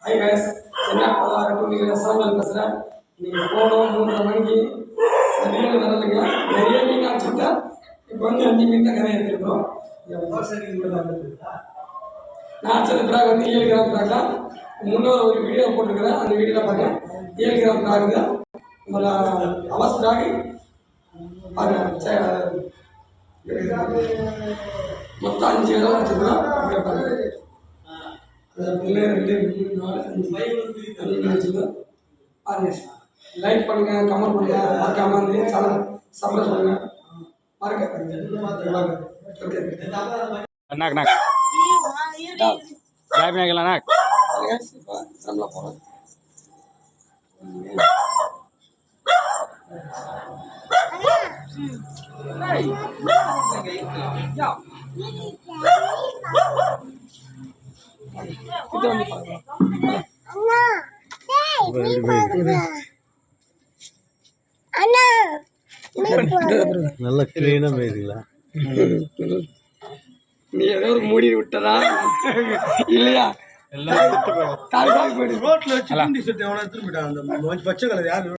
Hi guys, என்ன பலரும் நீங்கள் சாம்பல் பேசுகிறேன். நீங்கள் போனோம் 3:30 மணிக்கு சரியான வரலைங்க. நிறைய மீன் அடிச்சுட்டா இப்போ வந்து 5 மீன் தான் கரையை எடுத்துருக்கோம். நான் சில பிராக் வந்து 7 கிராம் பிராக் தான். முன்னோர் ஒரு வீடியோ போட்டிருக்கிறேன். அந்த வீடியோவில் பார்த்தேன் 7 கிராம் பிராக் தான். நம்மள அவஸ் பிராக் மொத்தம் 5 இடம் வச்சுருக்கோம். லைக் பண்ணுங்க, கமெண்ட் பண்ணுங்க, மறக்காம வந்து சேனல் சப்ஸ்கிரைப் பண்ணுங்க. நல்ல கிளீனா போயிருக்கீங்களா? நீ ஏதோ ஒரு மூடி விட்டதா இல்லையா? ரோட்ல வச்சு எவ்வளவு எடுத்துட்டு போயிட்டாங்க. அந்த பச்சை கலர் யாரு?